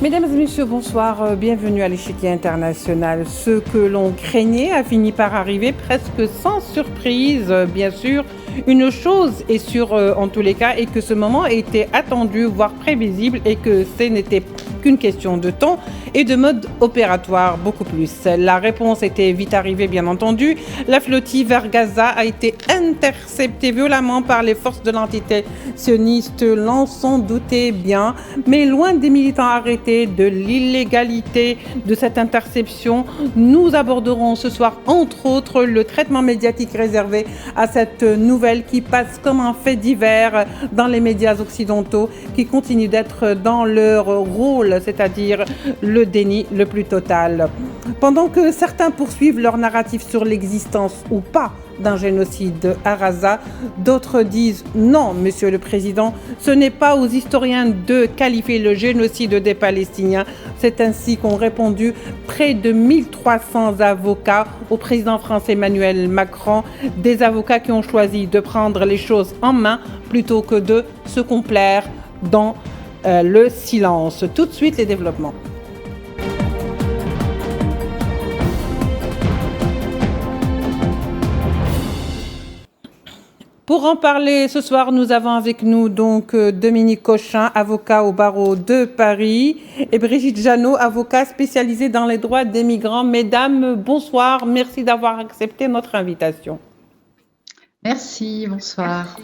Mesdames et messieurs, bonsoir, bienvenue à l'échiquier international. Ce que l'on craignait a fini par arriver presque sans surprise, bien sûr. Une chose est sûre en tous les cas, et que ce moment était attendu, voire prévisible, et que ce n'était qu'une question de temps et de mode opératoire, beaucoup plus. La réponse était vite arrivée, bien entendu. La flottille vers Gaza a été interceptée violemment par les forces de l'entité sioniste, l'on s'en doutait bien, mais loin des militants arrêtés, de l'illégalité de cette interception, nous aborderons ce soir, entre autres, le traitement médiatique réservé à cette nouvelle qui passe comme un fait divers dans les médias occidentaux, qui continuent d'être dans leur rôle, c'est-à-dire le déni le plus total. Pendant que certains poursuivent leur narratif sur l'existence ou pas d'un génocide à Gaza, d'autres disent non, monsieur le président, ce n'est pas aux historiens de qualifier le génocide des Palestiniens. C'est ainsi qu'ont répondu près de 1300 avocats au président français Emmanuel Macron, des avocats qui ont choisi de prendre les choses en main plutôt que de se complaire dans le silence. Tout de suite, les développements. Pour en parler ce soir, nous avons avec nous donc Dominique Cochin, avocat au barreau de Paris, et Brigitte Jeannot, avocat spécialisée dans les droits des migrants. Mesdames, bonsoir, merci d'avoir accepté notre invitation. Merci, bonsoir.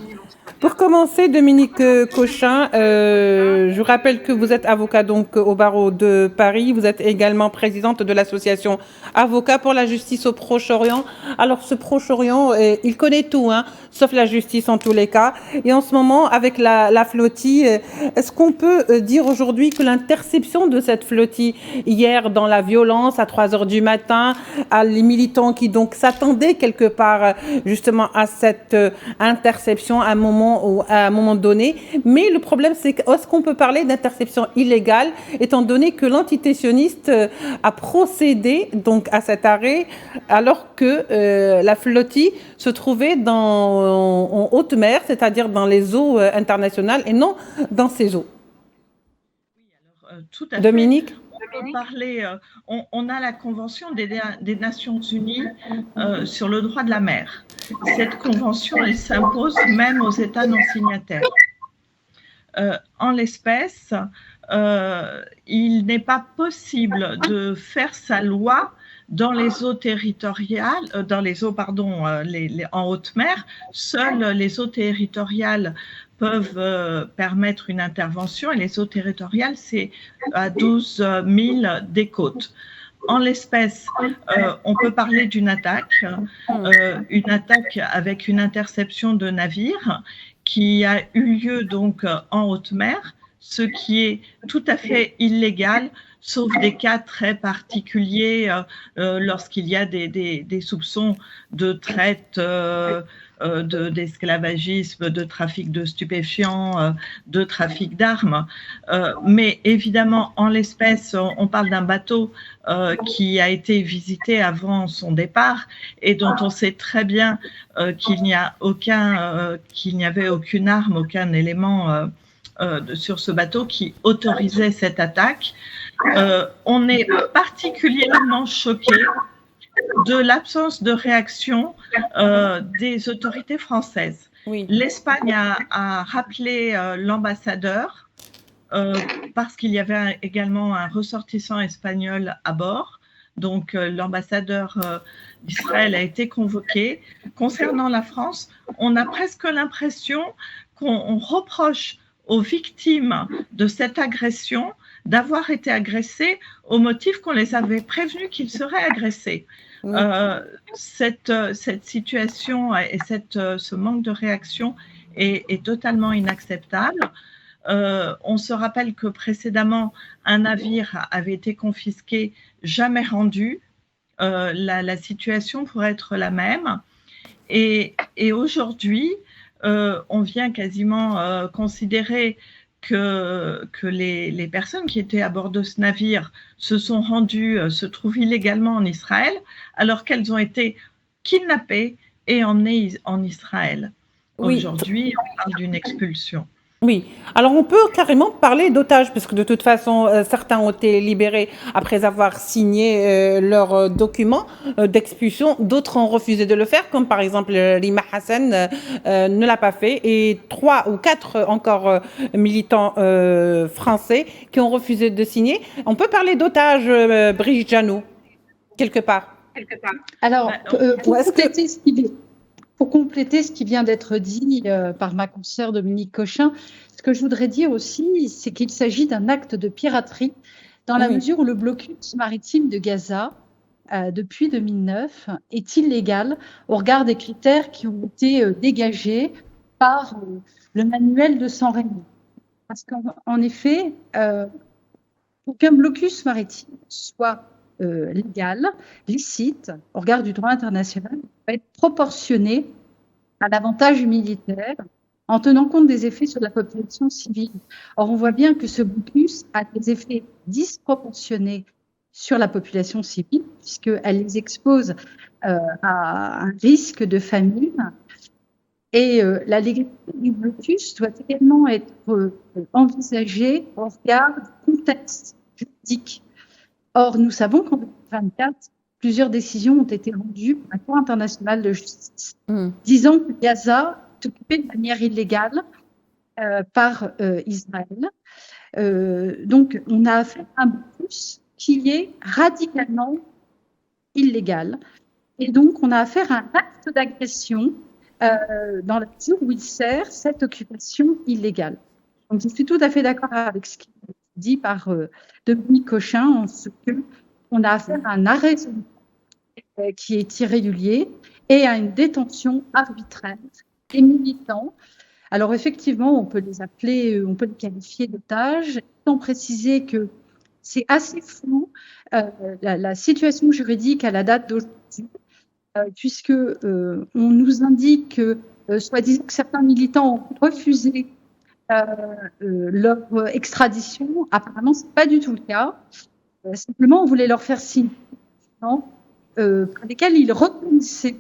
Pour commencer, Dominique Cochin, je vous rappelle que vous êtes avocat donc au barreau de Paris. Vous êtes également présidente de l'association Avocats pour la justice au Proche-Orient. Alors, ce Proche-Orient, il connaît tout, hein, sauf la justice en tous les cas. Et en ce moment, avec la flottille, est-ce qu'on peut dire aujourd'hui que l'interception de cette flottille hier dans la violence à 3 heures du matin, à les militants qui donc s'attendaient quelque part justement à cette interception à un moment donné, mais le problème c'est est-ce qu'on peut parler d'interception illégale étant donné que l'entité sioniste a procédé donc à cet arrêt alors que la flottille se trouvait en haute mer, c'est-à-dire dans les eaux internationales et non dans ces eaux. Oui, alors, tout à Dominique. fait. On peut parler, on a la Convention des Nations Unies sur le droit de la mer. Cette convention, elle s'impose même aux États non signataires. En l'espèce, il n'est pas possible de faire sa loi dans les eaux territoriales, en haute mer. Seules les eaux territoriales peuvent permettre une intervention, et les eaux territoriales, c'est à 12 000 des côtes. En l'espèce, on peut parler d'une attaque avec une interception de navires qui a eu lieu donc en haute mer, ce qui est tout à fait illégal, sauf des cas très particuliers lorsqu'il y a des soupçons de traite, d'esclavagisme, de trafic de stupéfiants, de trafic d'armes. Mais évidemment, en l'espèce, on parle d'un bateau qui a été visité avant son départ et dont on sait très bien qu'il n'y avait aucune arme, aucun élément sur ce bateau qui autorisait cette attaque. On est particulièrement choqué de l'absence de réaction des autorités françaises. Oui. L'Espagne a rappelé l'ambassadeur parce qu'il y avait également un ressortissant espagnol à bord. Donc, l'ambassadeur d'Israël a été convoqué. Concernant la France, on a presque l'impression qu'on reproche aux victimes de cette agression d'avoir été agressées au motif qu'on les avait prévenus qu'ils seraient agressés. Oui. Cette situation et ce manque de réaction est totalement inacceptable. On se rappelle que précédemment, un navire avait été confisqué, jamais rendu. La situation pourrait être la même. Et aujourd'hui, on vient quasiment considérer que les personnes qui étaient à bord de ce navire se trouvent illégalement en Israël, alors qu'elles ont été kidnappées et emmenées en Israël. Oui. Aujourd'hui, on parle d'une expulsion. Oui, alors on peut carrément parler d'otages, parce que de toute façon, certains ont été libérés après avoir signé leurs documents d'expulsion, d'autres ont refusé de le faire, comme par exemple Rima Hassan ne l'a pas fait, et 3 ou 4 encore militants français qui ont refusé de signer. On peut parler d'otages, Brigitte Janot, quelque part. Alors, Ou est-ce que... pour compléter ce qui vient d'être dit par ma consoeur Dominique Cochin, ce que je voudrais dire aussi, c'est qu'il s'agit d'un acte de piraterie dans la Oui. mesure où le blocus maritime de Gaza, depuis 2009, est illégal au regard des critères qui ont été dégagés par le manuel de San Remo. Parce qu'en effet, pour qu'un blocus maritime soit légal, licite, au regard du droit international, il va être proportionné à l'avantage militaire en tenant compte des effets sur la population civile. Or, on voit bien que ce blocus a des effets disproportionnés sur la population civile, puisqu'elle les expose à un risque de famine. Et la légalité du blocus doit également être envisagée au regard du contexte juridique. Or, nous savons qu'en 2024, plusieurs décisions ont été rendues par la Cour internationale de justice, disant que Gaza est occupée de manière illégale par Israël. Donc, on a affaire à un blocus qui est radicalement illégal. Et donc, on a affaire à un acte d'agression dans la mesure où il sert cette occupation illégale. Donc, je suis tout à fait d'accord avec ce qui est dit par Dominique Cochin, en ce qu'on a affaire à un arrêt qui est irrégulier et à une détention arbitraire des militants. Alors, effectivement, on peut les appeler, on peut les qualifier d'otages, sans préciser que c'est assez flou la situation juridique à la date d'aujourd'hui, puisque on nous indique que, soi-disant, que certains militants ont refusé leur extradition. Apparemment, ce n'est pas du tout le cas. Simplement, on voulait leur faire signe par lesquels ils reconnaissaient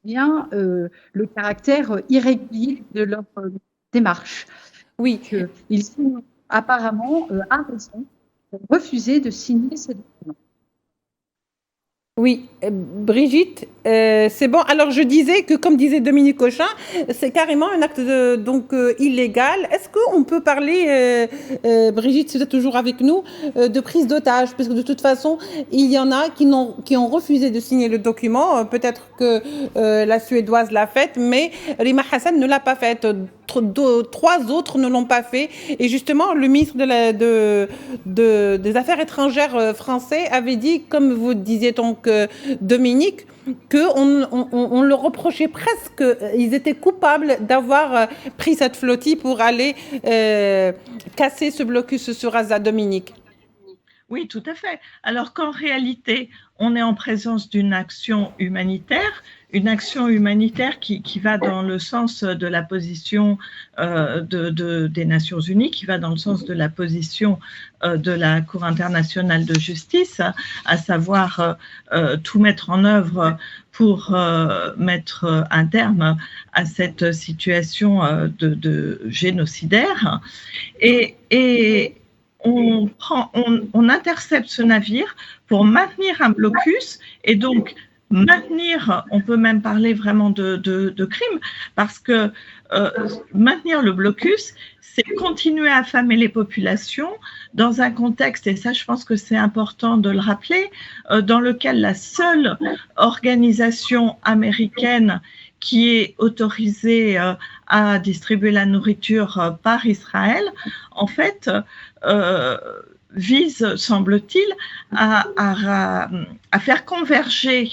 bien le caractère irrégulier de leur démarche. Oui. Ils sont apparemment, à raison, refusé de signer ces documents. Oui, Brigitte, c'est bon. Alors je disais que, comme disait Dominique Cochin, c'est carrément un acte illégal. Est-ce qu'on peut parler, Brigitte, si vous êtes toujours avec nous, de prise d'otage? Parce que de toute façon, il y en a qui ont refusé de signer le document. Peut-être que la Suédoise l'a faite, mais Rima Hassan ne l'a pas faite. 3 autres ne l'ont pas fait. Et justement, le ministre des Affaires étrangères français avait dit, comme vous disiez donc, Dominique, qu'on leur reprochait presque, ils étaient coupables d'avoir pris cette flottille pour aller casser ce blocus sur Gaza, Dominique. Oui, tout à fait. Alors qu'en réalité, on est en présence d'une action humanitaire qui va dans le sens de la position des Nations Unies, qui va dans le sens de la position de la Cour internationale de justice, à savoir tout mettre en œuvre pour mettre un terme à cette situation de génocidaire. Et on intercepte ce navire pour maintenir un blocus et donc maintenir, on peut même parler vraiment de crime, parce que maintenir le blocus, c'est continuer à affamer les populations dans un contexte, et ça je pense que c'est important de le rappeler, dans lequel la seule organisation américaine qui est autorisée à distribuer la nourriture par Israël, en fait, vise, semble-t-il, à faire converger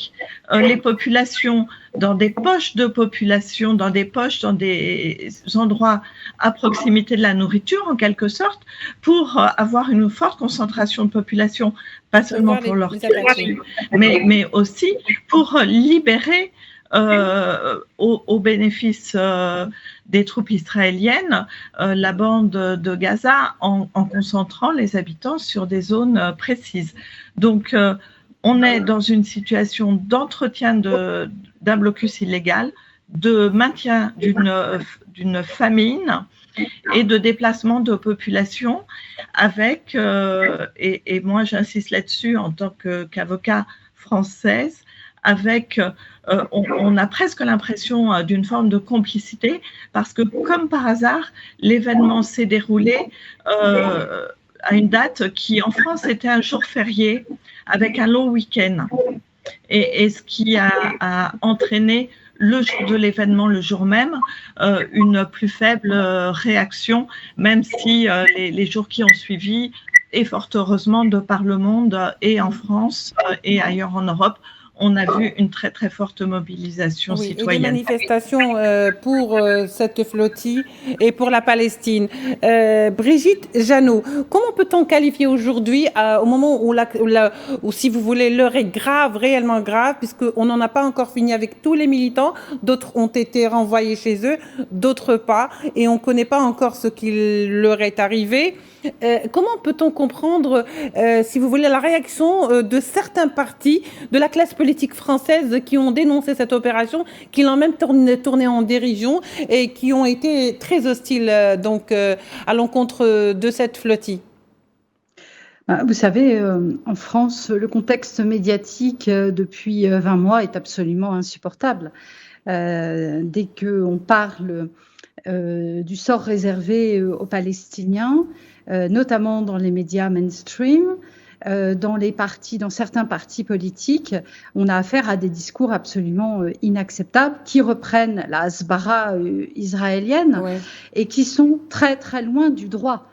les populations dans des poches de population, dans des endroits à proximité de la nourriture, en quelque sorte, pour avoir une forte concentration de population, pas seulement pour leur tuer, mais aussi pour libérer au bénéfice des troupes israéliennes, la bande de Gaza en concentrant les habitants sur des zones précises. Donc, on est dans une situation d'entretien d'un blocus illégal, de maintien d'une famine et de déplacement de population avec, et moi j'insiste là-dessus en tant qu'avocat française, avec, on a presque l'impression d'une forme de complicité parce que comme par hasard, l'événement s'est déroulé à une date qui en France était un jour férié avec un long week-end. Et ce qui a entraîné le jour de l'événement, le jour même, une plus faible réaction, même si les jours qui ont suivi, et fort heureusement de par le monde et en France et ailleurs en Europe, on a vu une très très forte mobilisation citoyenne. Et des manifestations pour cette flottille et pour la Palestine. Brigitte Jeannot, comment peut-on qualifier aujourd'hui, au moment où, si vous voulez, l'heure est grave, réellement grave, puisqu'on n'en a pas encore fini avec tous les militants, d'autres ont été renvoyés chez eux, d'autres pas, et on ne connaît pas encore ce qui leur est arrivé. Comment peut-on comprendre, si vous voulez, la réaction de certains partis de la classe politique française qui ont dénoncé cette opération, qui l'ont même tournée en dérision et qui ont été très hostiles à l'encontre de cette flottille? Vous savez, en France, le contexte médiatique depuis 20 mois est absolument insupportable. Dès qu'on parle du sort réservé aux Palestiniens, notamment dans les médias mainstream, dans certains partis politiques, on a affaire à des discours absolument inacceptables qui reprennent la hasbara israélienne et qui sont très très loin du droit,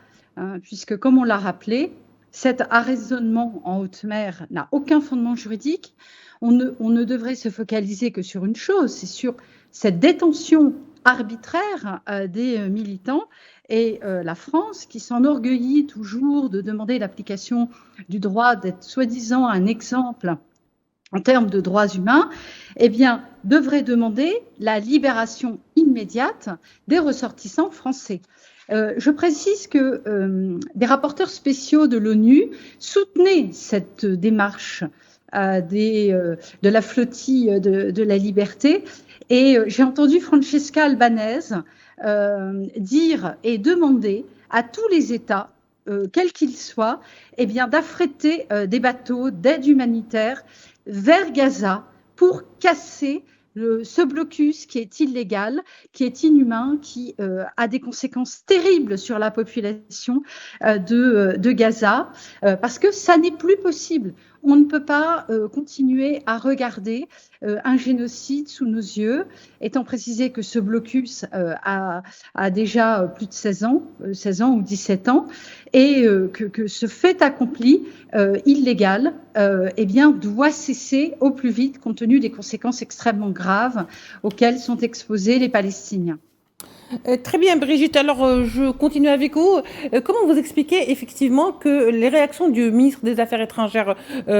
puisque comme on l'a rappelé, cet arraisonnement en haute mer n'a aucun fondement juridique. On ne devrait se focaliser que sur une chose, c'est sur cette détention arbitraire des militants. Et la France, qui s'enorgueillit toujours de demander l'application du droit, d'être soi-disant un exemple en termes de droits humains, eh bien, devrait demander la libération immédiate des ressortissants français. Je précise que des rapporteurs spéciaux de l'ONU soutenaient cette démarche de la flottille de la liberté. Et j'ai entendu Francesca Albanese dire et demander à tous les États, quels qu'ils soient, eh bien, d'affréter des bateaux d'aide humanitaire vers Gaza pour casser ce blocus qui est illégal, qui est inhumain, qui a des conséquences terribles sur la population de Gaza, parce que ça n'est plus possible. On ne peut pas continuer à regarder un génocide sous nos yeux, étant précisé que ce blocus a déjà plus de 16 ans ou 17 ans, et que ce fait accompli illégal eh bien, doit cesser au plus vite compte tenu des conséquences extrêmement graves auxquelles sont exposés les Palestiniens. Très bien, Brigitte. Alors, je continue avec vous. Comment vous expliquez effectivement que les réactions du ministre des Affaires étrangères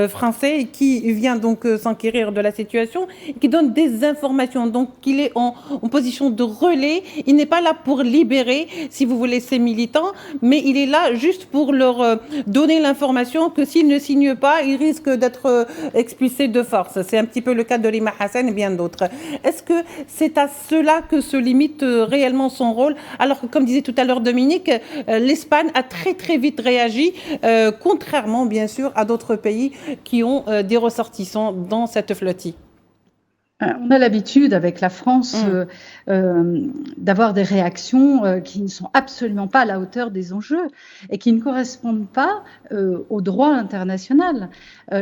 français, qui vient donc s'enquérir de la situation, qui donne des informations, donc qu'il est en position de relais, il n'est pas là pour libérer, si vous voulez, ses militants, mais il est là juste pour leur donner l'information que s'ils ne signent pas, ils risquent d'être expulsés de force. C'est un petit peu le cas de Lima Hassan et bien d'autres. Est-ce que c'est à cela que se limite réellement son rôle, alors que, comme disait tout à l'heure Dominique, l'Espagne a très très vite réagi, contrairement bien sûr à d'autres pays qui ont des ressortissants dans cette flottille? On a l'habitude avec la France d'avoir des réactions qui ne sont absolument pas à la hauteur des enjeux et qui ne correspondent pas au droit international.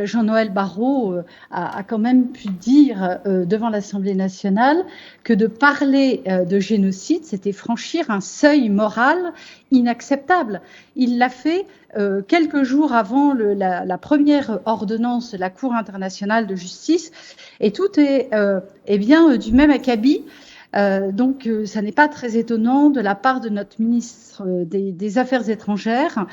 Jean-Noël Barrot a quand même pu dire devant l'Assemblée nationale que de parler de génocide, c'était franchir un seuil moral inacceptable. Il l'a fait quelques jours avant la première ordonnance de la Cour internationale de justice, et tout est bien du même acabit. Donc, ça n'est pas très étonnant de la part de notre ministre des Affaires étrangères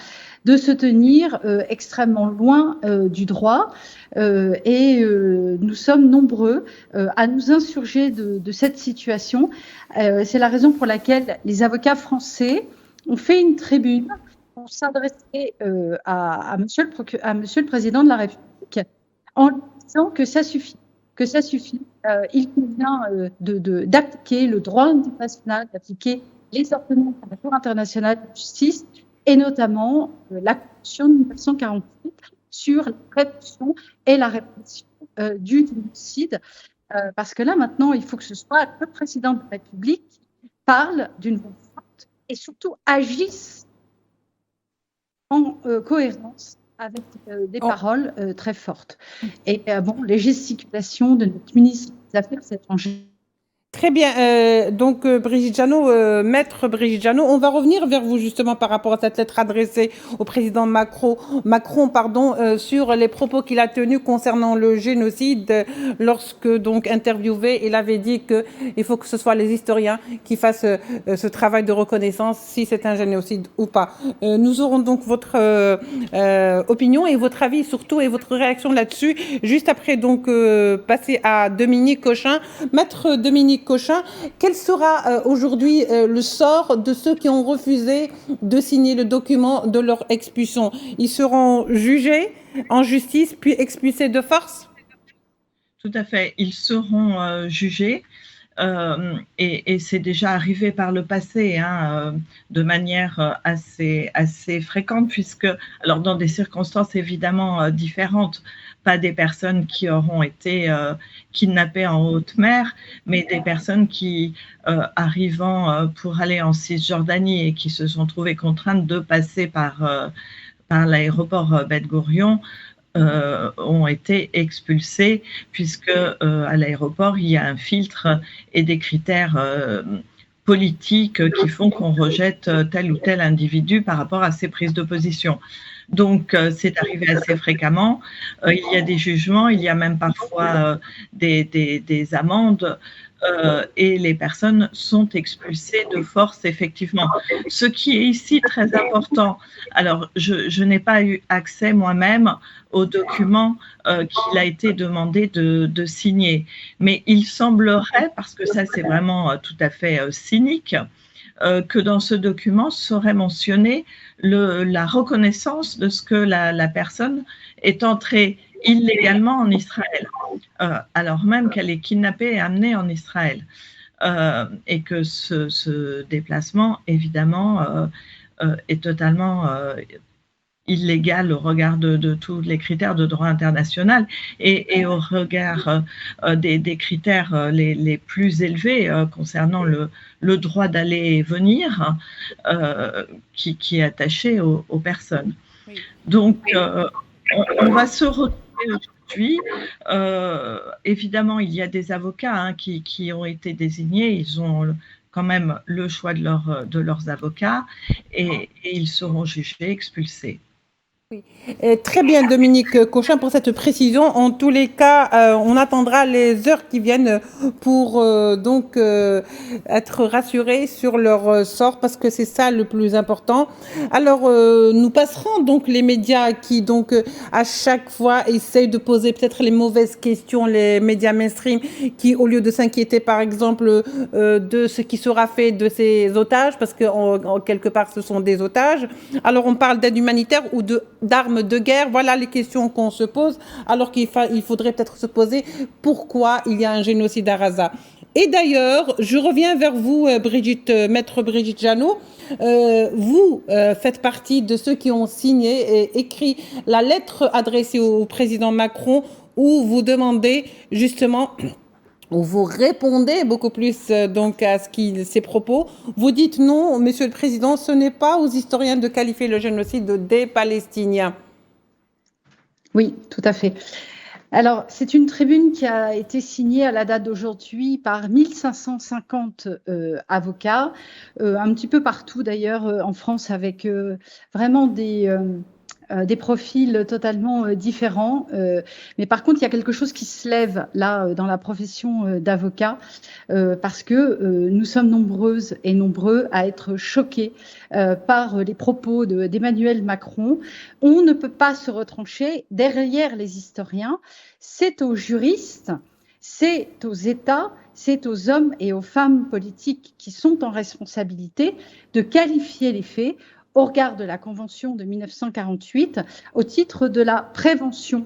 de se tenir extrêmement loin du droit. Et nous sommes nombreux à nous insurger de cette situation. C'est la raison pour laquelle les avocats français ont fait une tribune pour s'adresser à Monsieur le Président de la République en disant que ça suffit. Il convient d'appliquer le droit international, d'appliquer les ordonnances de la Cour internationale de justice et notamment la Convention de 1948 sur la prévention et la répression du génocide. Parce que là, maintenant, il faut que ce soit le président de la République qui parle d'une voix forte et surtout agisse en cohérence avec des paroles très fortes. Et les gesticulations de notre ministre des Affaires étrangères. Très bien. Donc, Brigitte Jeannot, maître Brigitte Jeannot, on va revenir vers vous justement par rapport à cette lettre adressée au président Macron, sur les propos qu'il a tenus concernant le génocide. Lorsque, donc, interviewé, il avait dit qu'il faut que ce soit les historiens qui fassent ce travail de reconnaissance, si c'est un génocide ou pas. Nous aurons donc votre opinion et votre avis surtout et votre réaction là-dessus, juste après donc passer à Dominique Cochin. Maître Dominique Cochin, quel sera aujourd'hui le sort de ceux qui ont refusé de signer le document de leur expulsion? Ils seront jugés en justice puis expulsés de force? Tout à fait, ils seront jugés. Et c'est déjà arrivé par le passé, de manière assez fréquente, puisque, alors dans des circonstances évidemment différentes, pas des personnes qui auront été kidnappées en haute mer, mais des personnes qui, arrivant pour aller en Cisjordanie et qui se sont trouvées contraintes de passer par l'aéroport Ben Gourion, ont été expulsés puisque à l'aéroport il y a un filtre et des critères politiques qui font qu'on rejette tel ou tel individu par rapport à ses prises de position. Donc c'est arrivé assez fréquemment. Il y a des jugements, il y a même parfois des amendes. Et les personnes sont expulsées de force, effectivement. Ce qui est ici très important, alors je n'ai pas eu accès moi-même aux documents qu'il a été demandé de signer, mais il semblerait, parce que ça c'est vraiment tout à fait cynique, que dans ce document serait mentionné la reconnaissance de ce que la personne est entrée illégalement en Israël, alors même qu'elle est kidnappée et amenée en Israël. Et que ce déplacement, évidemment, est totalement illégal au regard de tous les critères de droit international et au regard des critères les plus élevés concernant le droit d'aller et venir qui est attaché aux personnes. Oui. Donc, on va se retrouver aujourd'hui. Évidemment, il y a des avocats qui ont été désignés. Ils ont quand même le choix de leurs avocats et ils seront jugés, expulsés. Oui. Très bien, Dominique Cochin, pour cette précision. En tous les cas, on attendra les heures qui viennent pour donc être rassurés sur leur sort, parce que c'est ça le plus important. Alors, nous passerons donc les médias qui donc à chaque fois essayent de poser peut-être les mauvaises questions, les médias mainstream qui, au lieu de s'inquiéter par exemple de ce qui sera fait de ces otages, parce que quelque part ce sont des otages, alors on parle d'aide humanitaire ou d'armes de guerre. Voilà les questions qu'on se pose, alors qu'il faudrait peut-être se poser pourquoi il y a un génocide à Gaza. Et d'ailleurs, je reviens vers vous, maître Brigitte Jeannot. Vous faites partie de ceux qui ont signé et écrit la lettre adressée au président Macron, où vous demandez justement, où vous répondez beaucoup plus donc à ses propos. Vous dites non, Monsieur le Président, ce n'est pas aux historiens de qualifier le génocide des Palestiniens. Oui, tout à fait. Alors, c'est une tribune qui a été signée à la date d'aujourd'hui par 1550 avocats, un petit peu partout d'ailleurs en France, avec vraiment des profils totalement différents. Mais par contre, il y a quelque chose qui se lève là dans la profession d'avocat, parce que nous sommes nombreuses et nombreux à être choqués par les propos d'Emmanuel Macron. On ne peut pas se retrancher derrière les historiens. C'est aux juristes, c'est aux États, c'est aux hommes et aux femmes politiques qui sont en responsabilité de qualifier les faits au regard de la Convention de 1948 au titre de la prévention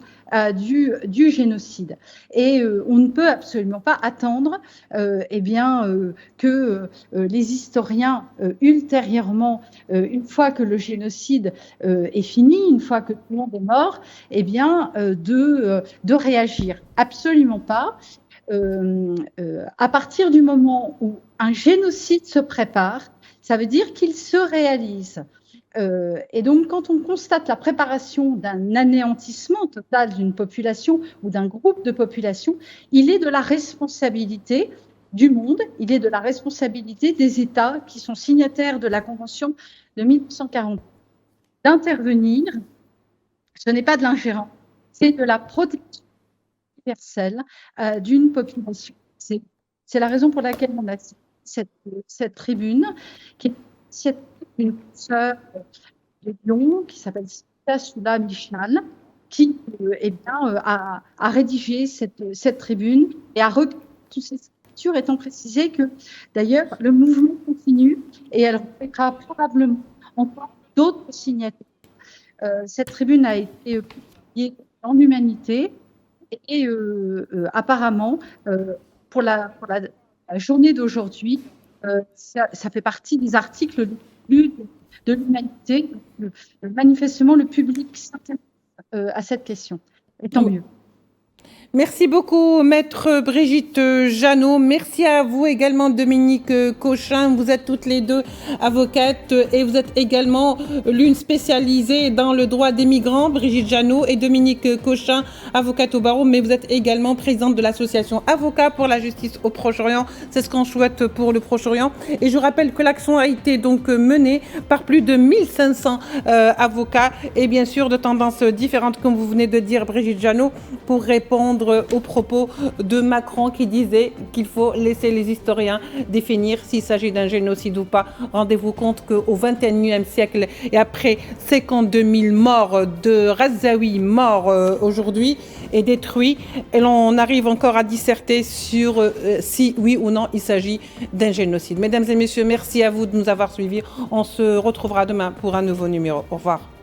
du génocide. Et on ne peut absolument pas attendre que les historiens, ultérieurement, une fois que le génocide est fini, une fois que tout le monde est mort, de réagir. Absolument pas. À partir du moment où un génocide se prépare, ça veut dire qu'il se réalise. Et donc, quand on constate la préparation d'un anéantissement total d'une population ou d'un groupe de population, il est de la responsabilité du monde, il est de la responsabilité des États qui sont signataires de la Convention de 1940 d'intervenir. Ce n'est pas de l'ingérence, c'est de la protection universelle d'une population. C'est la raison pour laquelle on a cette tribune, qui est une sœur de Lyon qui s'appelle Soula Michal, qui a rédigé cette tribune et a recueilli toutes ces scriptures, étant précisé que d'ailleurs le mouvement continue et elle recueillera probablement encore d'autres signatures. Cette tribune a été publiée dans l'Humanité et apparemment pour la journée d'aujourd'hui, ça fait partie des articles les plus de l'Humanité. Manifestement, le public s'intéresse à cette question. Et tant mieux. Merci beaucoup, maître Brigitte Jeannot. Merci à vous également, Dominique Cochin. Vous êtes toutes les deux avocates et vous êtes également l'une spécialisée dans le droit des migrants, Brigitte Jeannot, et Dominique Cochin, avocate au barreau, mais vous êtes également présidente de l'association Avocats pour la justice au Proche-Orient. C'est ce qu'on souhaite pour le Proche-Orient. Et je rappelle que l'action a été donc menée par plus de 1500 avocats et bien sûr de tendances différentes, comme vous venez de dire, Brigitte Jeannot, pour répondre aux propos de Macron qui disait qu'il faut laisser les historiens définir s'il s'agit d'un génocide ou pas. Rendez-vous compte qu'au XXIe siècle et après 52 000 morts de Razaouis morts aujourd'hui et détruits, et l'on arrive encore à disserter sur si oui ou non il s'agit d'un génocide. Mesdames et messieurs, merci à vous de nous avoir suivis. On se retrouvera demain pour un nouveau numéro. Au revoir.